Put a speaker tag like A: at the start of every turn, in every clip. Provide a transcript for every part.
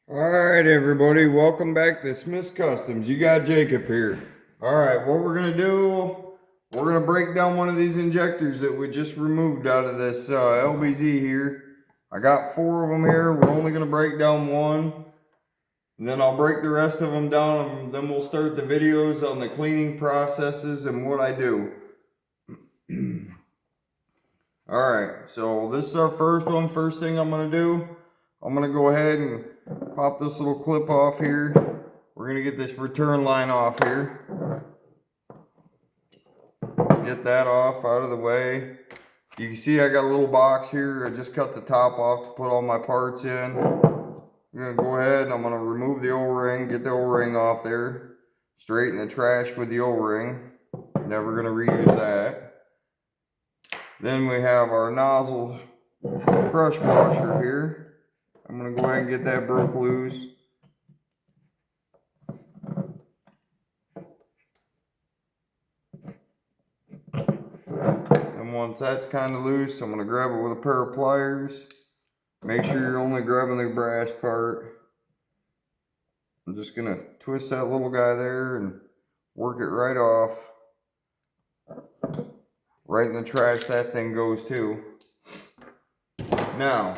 A: Alright everybody, welcome back to Smith's Customs. You got Jacob here. Alright, what we're going to do, we're going to break down one of these injectors that we just removed out of this LBZ here. I got 4 of them here. We're only going to break down one. And then I'll break the rest of them down, and then we'll start the videos on the cleaning processes and what I do. Alright, so this is our first one. First thing I'm going to do, I'm going to go ahead and pop this little clip off here. We're going to get this return line off here. Get that off out of the way. You can see I got a little box here. I just cut the top off to put all my parts in. I'm going to go ahead and I'm going to remove the O-ring, get the O-ring off there. Straight in the trash with the O-ring. Never going to reuse that. Then we have our nozzle brush washer here. I'm going to go ahead and get that broke loose. And once that's kind of loose, I'm going to grab it with a pair of pliers. Make sure you're only grabbing the brass part. I'm just going to twist that little guy there and work it right off. Right in the trash that thing goes too. Now,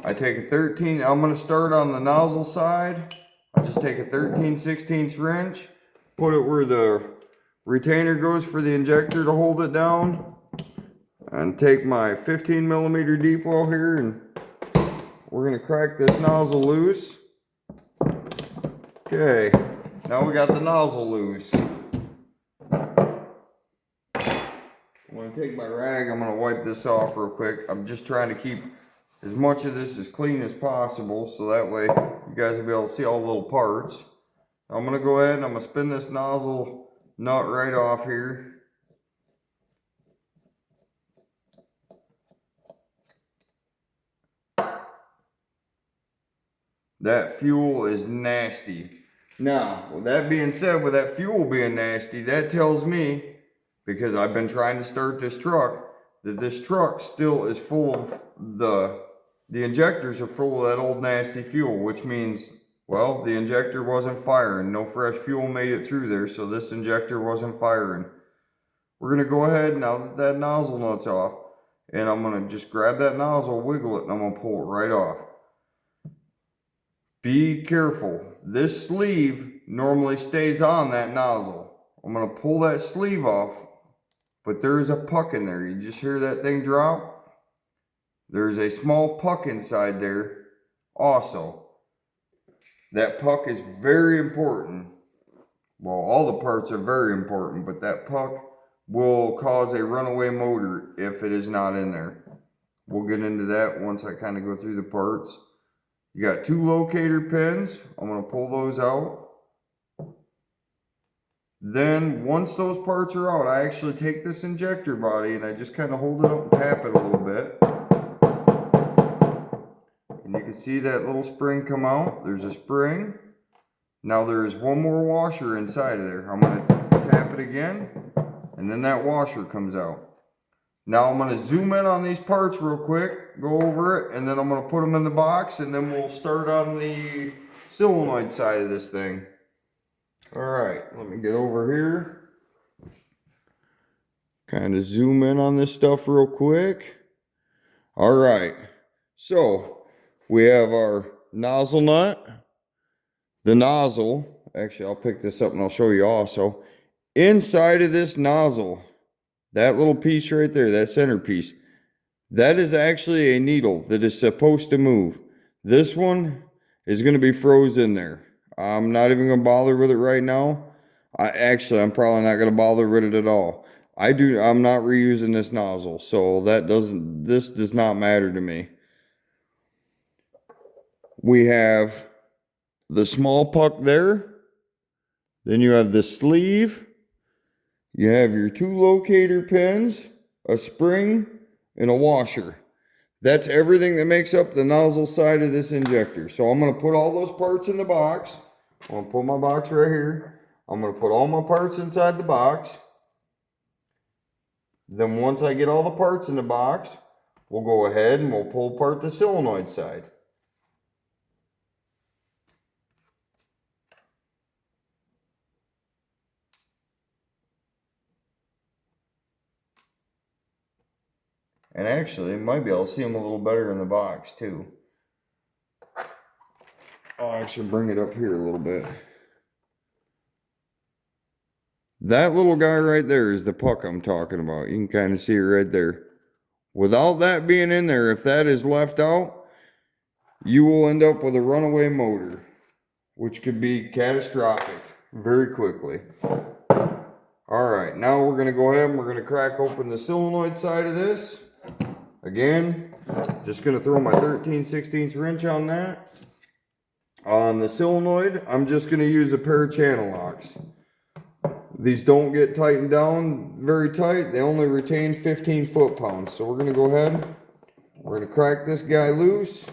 A: I take a 13, I'm going to start on the nozzle side. I just take a 13/16 wrench, put it where the retainer goes for the injector to hold it down, and take my 15mm deep well here, and we're going to crack this nozzle loose. Okay, now we got the nozzle loose. I'm going to take my rag, I'm going to wipe this off real quick. I'm just trying to keep as much of this as clean as possible, so that way you guys will be able to see all the little parts. I'm going to go ahead and I'm going to spin this nozzle nut right off here. That fuel is nasty. Now, with that being said, with that fuel being nasty, that tells me, because I've been trying to start this truck, that this truck still is full of the injectors are full of that old nasty fuel, which means, well, the injector wasn't firing. No fresh fuel made it through there, so this injector wasn't firing. We're going to go ahead, now that that nozzle nut's off, and I'm going to just grab that nozzle, wiggle it, and I'm going to pull it right off. Be careful. This sleeve normally stays on that nozzle. I'm going to pull that sleeve off, but there's a puck in there. You just hear that thing drop? There's a small puck inside there also. That puck is very important. Well, all the parts are very important, but that puck will cause a runaway motor if it is not in there. We'll get into that once I kind of go through the parts. You got 2 locator pins. I'm going to pull those out. Then once those parts are out, I actually take this injector body and I just kind of hold it up and tap it a little bit. And you can see that little spring come out. There's a spring. Now there is one more washer inside of there. I'm going to tap it again, and then that washer comes out. Now I'm going to zoom in on these parts real quick, go over it, and then I'm going to put them in the box, and then we'll start on the solenoid side of this thing. Alright, let me get over here. Kind of zoom in on this stuff real quick. Alright, so we have our nozzle nut, the nozzle. Actually, I'll pick this up and I'll show you also. Inside of this nozzle, that little piece right there, that center piece, that is actually a needle that is supposed to move. This one is going to be froze in there. I'm not even going to bother with it right now. I'm probably not going to bother with it at all. I'm not reusing this nozzle, so this does not matter to me. We have the small puck there. Then you have the sleeve. You have your 2 locator pins, a spring, and a washer. That's everything that makes up the nozzle side of this injector. So I'm going to put all those parts in the box. I'm going to put my box right here. I'm going to put all my parts inside the box. Then once I get all the parts in the box, we'll go ahead and we'll pull apart the solenoid side. And actually, it might be able to see them a little better in the box too. I'll actually bring it up here a little bit. That little guy right there is the puck I'm talking about. You can kind of see it right there. Without that being in there, if that is left out, you will end up with a runaway motor, which could be catastrophic very quickly. All right, now we're going to go ahead and we're going to crack open the solenoid side of this. Again, just going to throw my 13/16 wrench on that. On the solenoid, I'm just going to use a pair of channel locks. These don't get tightened down very tight. They only retain 15 foot-pounds. So we're going to go ahead. We're going to crack this guy loose.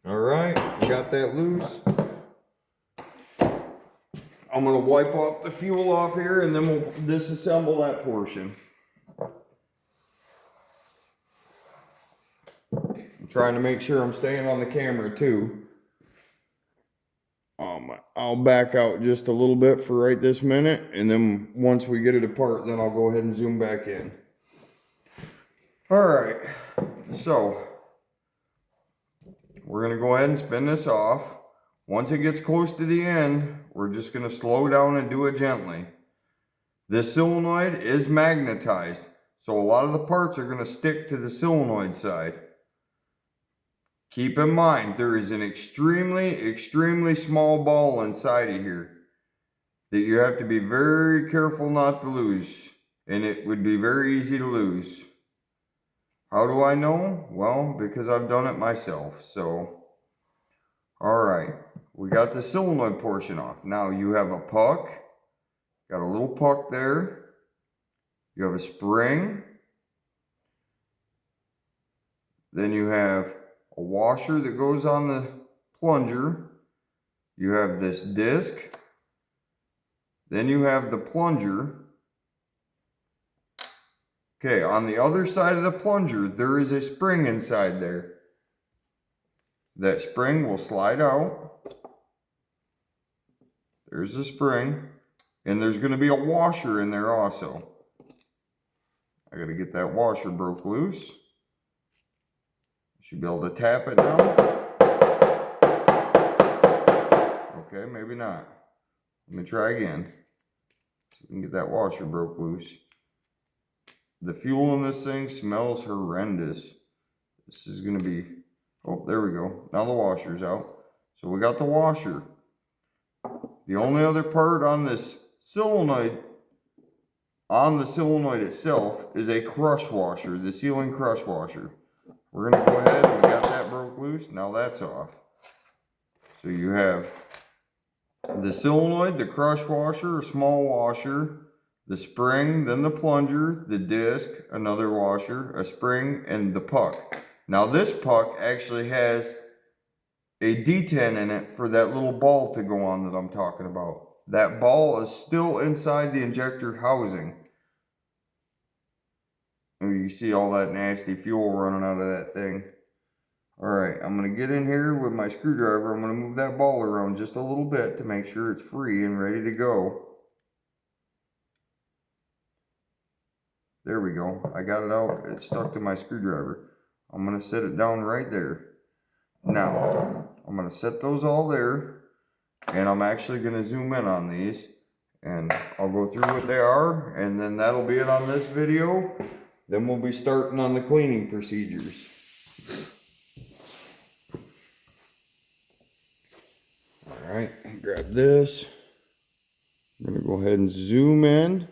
A: All right, we got that loose. I'm going to wipe off the fuel off here and then we'll disassemble that portion. I'm trying to make sure I'm staying on the camera too. I'll back out just a little bit for right this minute, and then once we get it apart, then I'll go ahead and zoom back in. All right, so we're going to go ahead and spin this off. Once it gets close to the end, we're just going to slow down and do it gently. This solenoid is magnetized, so a lot of the parts are going to stick to the solenoid side. Keep in mind, there is an extremely small ball inside of here that you have to be very careful not to lose, and it would be very easy to lose. How do I know? Well, because I've done it myself. So, all right, we got the solenoid portion off. Now you have a puck, got a little puck there. You have a spring. Then you have a washer that goes on the plunger. You have this disc. Then you have the plunger. Okay, on the other side of the plunger, there is a spring inside there. That spring will slide out. There's the spring. And there's going to be a washer in there also. I got to get that washer broke loose. Should be able to tap it now. Okay, maybe not. Let me try again. So we can get that washer broke loose. The fuel in this thing smells horrendous. This is going to be, oh, there we go. Now the washer's out. So we got the washer. The only other part on this solenoid, on the solenoid itself, is a crush washer, the sealing crush washer. We're going to go ahead, we got that broke loose, now that's off. So you have the solenoid, the crush washer, a small washer, the spring, then the plunger, the disc, another washer, a spring, and the puck. Now this puck actually has a detent in it for that little ball to go on that I'm talking about. That ball is still inside the injector housing. You see all that nasty fuel running out of that thing. Alright, I'm going to get in here with my screwdriver. I'm going to move that ball around just a little bit to make sure it's free and ready to go. There we go. I got it out. It's stuck to my screwdriver. I'm going to set it down right there. Now, I'm going to set those all there. And I'm actually going to zoom in on these. And I'll go through what they are. And then that'll be it on this video. Then we'll be starting on the cleaning procedures. All right, grab this. I'm going to go ahead and zoom in.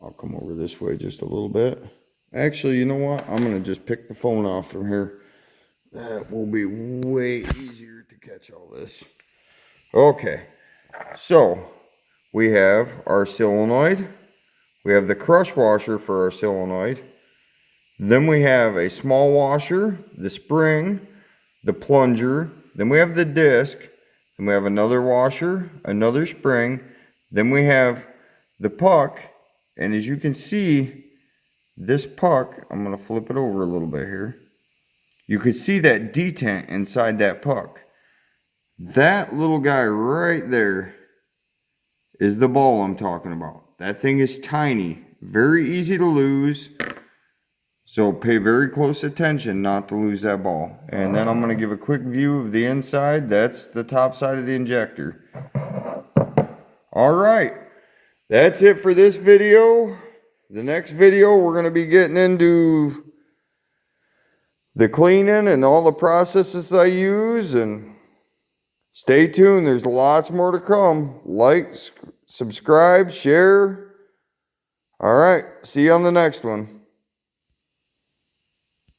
A: I'll come over this way just a little bit. Actually, you know what? I'm going to just pick the phone off from here. That will be way easier to catch all this. Okay, so we have our solenoid. We have the crush washer for our solenoid. Then we have a small washer, the spring, the plunger. Then we have the disc. Then we have another washer, another spring. Then we have the puck. And as you can see, this puck, I'm going to flip it over a little bit here. You can see that detent inside that puck. That little guy right there is the ball I'm talking about. That thing is tiny, very easy to lose. So So pay very close attention not to lose that ball. And then I'm going to give a quick view of the inside. That's the top side of the injector. All right. That's it for this video. The next video, we're going to be getting into the cleaning and all the processes I use. And stay tuned. There's lots more to come. Like, subscribe, share. All right. See you on the next one.